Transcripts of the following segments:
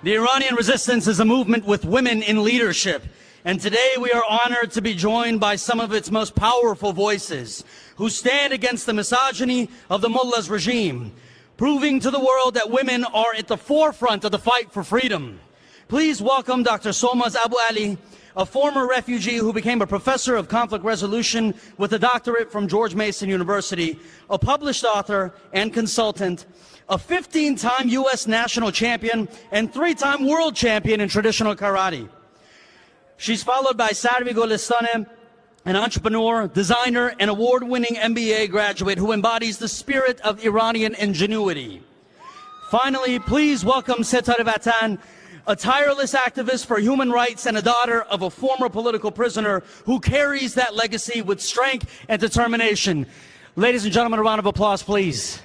The Iranian resistance is a movement with women in leadership, and today we are honored to be joined by some of its most powerful voices who stand against the misogyny of the mullah's regime, proving to the world that women are at the forefront of the fight for freedom. Please welcome Dr. Solmaz Abu Ali, a former refugee who became a professor of conflict resolution with a doctorate from George Mason University, a published author and consultant, a 15-time U.S. national champion and 3-time world champion in traditional karate. She's followed by Sarvi Golestane, an entrepreneur, designer, and award-winning MBA graduate who embodies the spirit of Iranian ingenuity. Finally, please welcome Setar Vatan, a tireless activist for human rights and a daughter of a former political prisoner who carries that legacy with strength and determination. Ladies and gentlemen, a round of applause, please.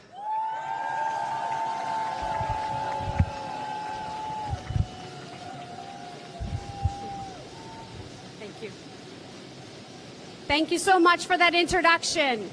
Thank you so much for that introduction.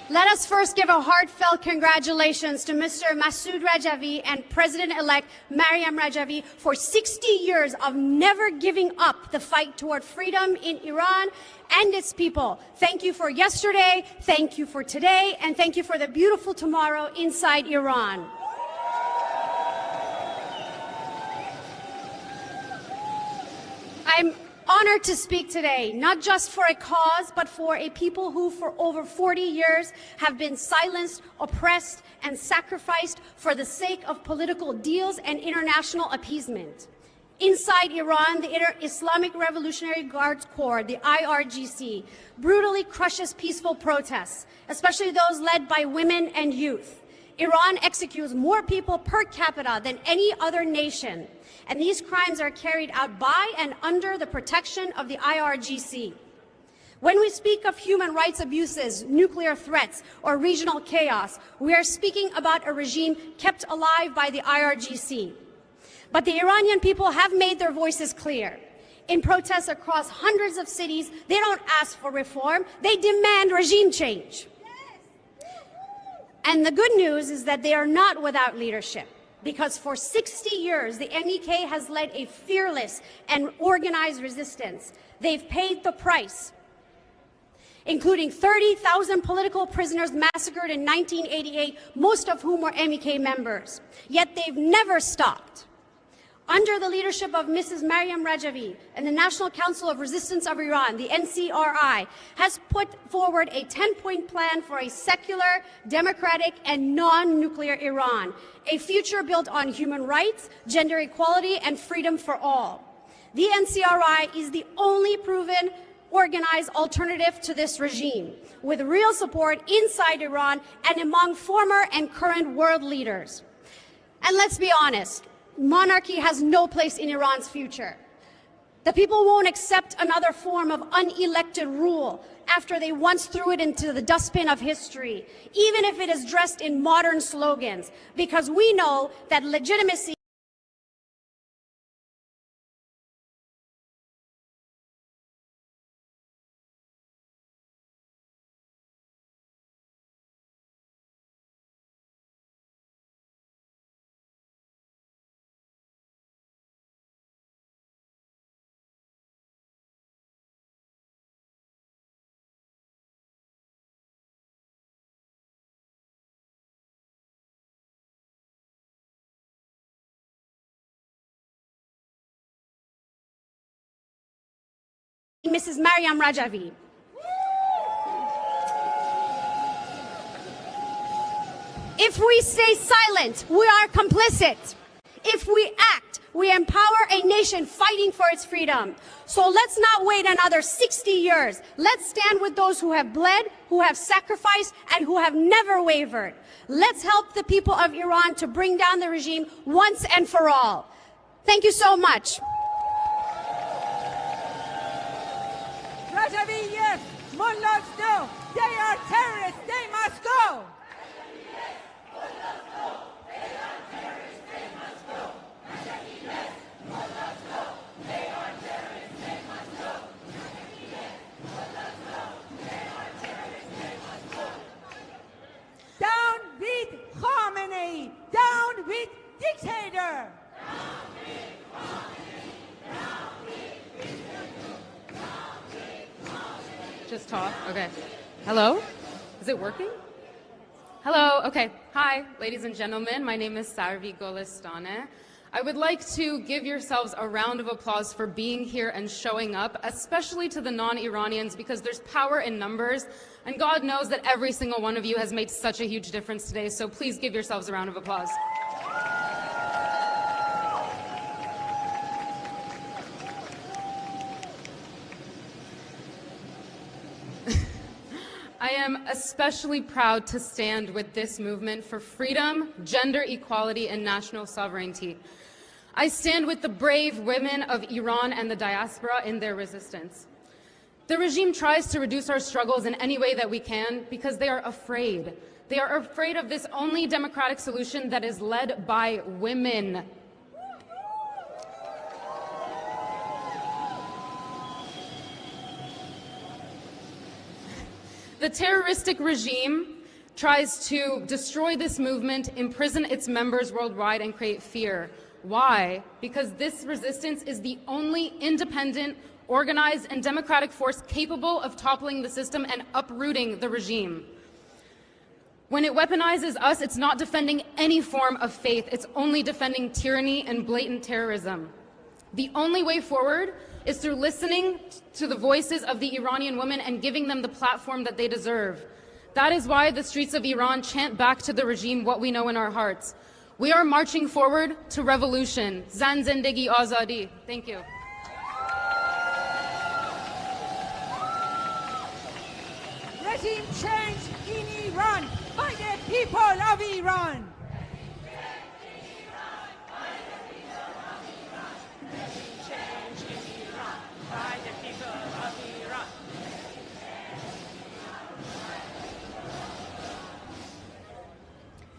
Let us first give a heartfelt congratulations to Mr. Masoud Rajavi and President-elect Maryam Rajavi for 60 years of never giving up the fight toward freedom in Iran and its people. Thank you for yesterday, thank you for today, and thank you for the beautiful tomorrow inside Iran. I'm honored to speak today, not just for a cause, but for a people who for over 40 years have been silenced, oppressed, and sacrificed for the sake of political deals and international appeasement. Inside Iran, the Islamic Revolutionary Guards Corps, the IRGC, brutally crushes peaceful protests, especially those led by women and youth. Iran executes more people per capita than any other nation, and these crimes are carried out by and under the protection of the IRGC. When we speak of human rights abuses, nuclear threats, or regional chaos, we are speaking about a regime kept alive by the IRGC. But the Iranian people have made their voices clear. In protests across hundreds of cities, they don't ask for reform, they demand regime change. And the good news is that they are not without leadership, because for 60 years, the MEK has led a fearless and organized resistance. They've paid the price, including 30,000 political prisoners massacred in 1988, most of whom were MEK members. Yet they've never stopped. Under the leadership of Mrs. Maryam Rajavi and the National Council of Resistance of Iran, the NCRI, has put forward a 10-point plan for a secular, democratic, and non-nuclear Iran, a future built on human rights, gender equality, and freedom for all. The NCRI is the only proven organized alternative to this regime, with real support inside Iran and among former and current world leaders. And let's be honest, monarchy has no place in Iran's future. The people won't accept another form of unelected rule after they once threw it into the dustbin of history, even if it is dressed in modern slogans, because we know that legitimacy Mrs. Maryam Rajavi. If we stay silent, we are complicit. If we act, we empower a nation fighting for its freedom. So let's not wait another 60 years. Let's stand with those who have bled, who have sacrificed, and who have never wavered. Let's help the people of Iran to bring down the regime once and for all. Thank you so much. Rajavi, yes. Mullahs, no. They are terrorists. They must go. Rajavi, yes. Mullahs, no. They are terrorists. They must go. Rajavi, yes. Mullahs, no. They are terrorists. They must go. Rajavi, yes. Mullahs, no. They are terrorists. They must go. Down with Khamenei. Down with dictator. Down with just talk? Okay. Hello? Is it working? Hello. Okay. Hi, ladies and gentlemen. My name is Sarvi Golestane. I would like to give yourselves a round of applause for being here and showing up, especially to the non-Iranians, because there's power in numbers, and God knows that every single one of you has made such a huge difference today, so please give yourselves a round of applause. I am especially proud to stand with this movement for freedom, gender equality, and national sovereignty. I stand with the brave women of Iran and the diaspora in their resistance. The regime tries to reduce our struggles in any way that we can because they are afraid. They are afraid of this only democratic solution that is led by women. The terroristic regime tries to destroy this movement, imprison its members worldwide, and create fear. Why? Because this resistance is the only independent, organized, and democratic force capable of toppling the system and uprooting the regime. When it weaponizes us, it's not defending any form of faith. It's only defending tyranny and blatant terrorism. The only way forward is through listening to the voices of the Iranian women and giving them the platform that they deserve. That is why the streets of Iran chant back to the regime what we know in our hearts. We are marching forward to revolution. Zan Zindagi Azadi. Thank you. Regime change in Iran by the people of Iran.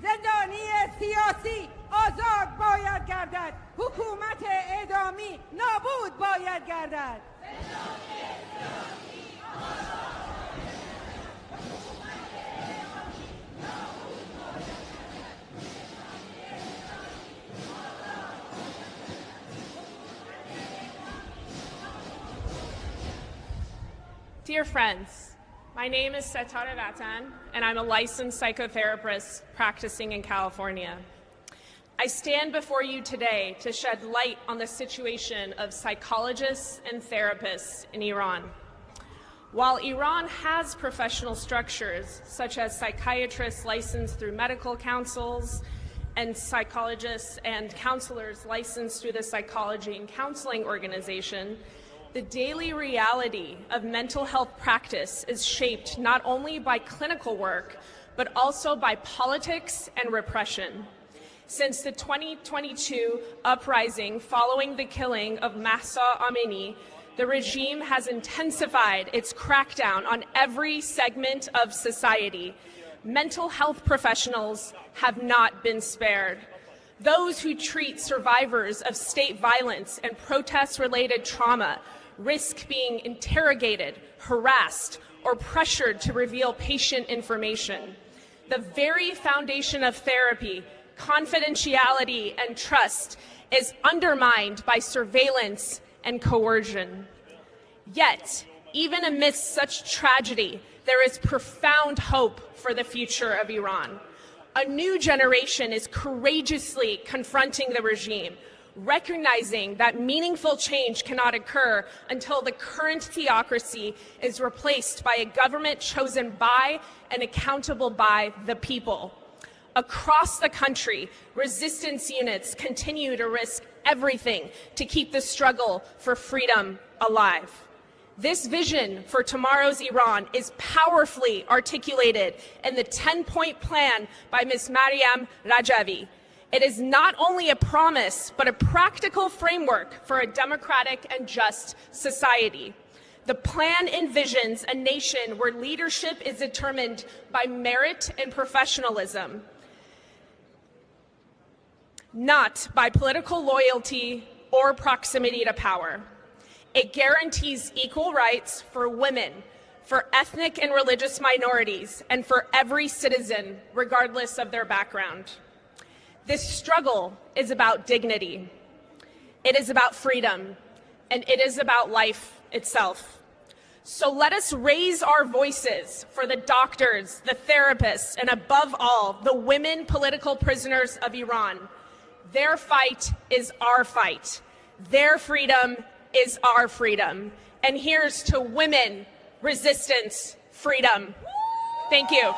زندانی سیاسی آزاد باید گردد. حکومت اعدامی نابود باید گردد. Dear friends, my name is Setara Vatan, and I'm a licensed psychotherapist practicing in California. I stand before you today to shed light on the situation of psychologists and therapists in Iran. While Iran has professional structures, such as psychiatrists licensed through medical councils and psychologists and counselors licensed through the Psychology and Counseling Organization, the daily reality of mental health practice is shaped not only by clinical work, but also by politics and repression. Since the 2022 uprising following the killing of Mahsa Amini, the regime has intensified its crackdown on every segment of society. Mental health professionals have not been spared. Those who treat survivors of state violence and protest-related trauma risk being interrogated, harassed, or pressured to reveal patient information. The very foundation of therapy, confidentiality, and trust is undermined by surveillance and coercion. Yet, even amidst such tragedy, there is profound hope for the future of Iran. A new generation is courageously confronting the regime, recognizing that meaningful change cannot occur until the current theocracy is replaced by a government chosen by and accountable by the people. Across the country, resistance units continue to risk everything to keep the struggle for freedom alive. This vision for tomorrow's Iran is powerfully articulated in the 10-point plan by Ms. Maryam Rajavi. It is not only a promise, but a practical framework for a democratic and just society. The plan envisions a nation where leadership is determined by merit and professionalism, not by political loyalty or proximity to power. It guarantees equal rights for women, for ethnic and religious minorities, and for every citizen, regardless of their background. This struggle is about dignity. It is about freedom, and it is about life itself. So let us raise our voices for the doctors, the therapists, and above all, the women political prisoners of Iran. Their fight is our fight. Their freedom is our freedom. And here's to women, resistance, freedom. Thank you.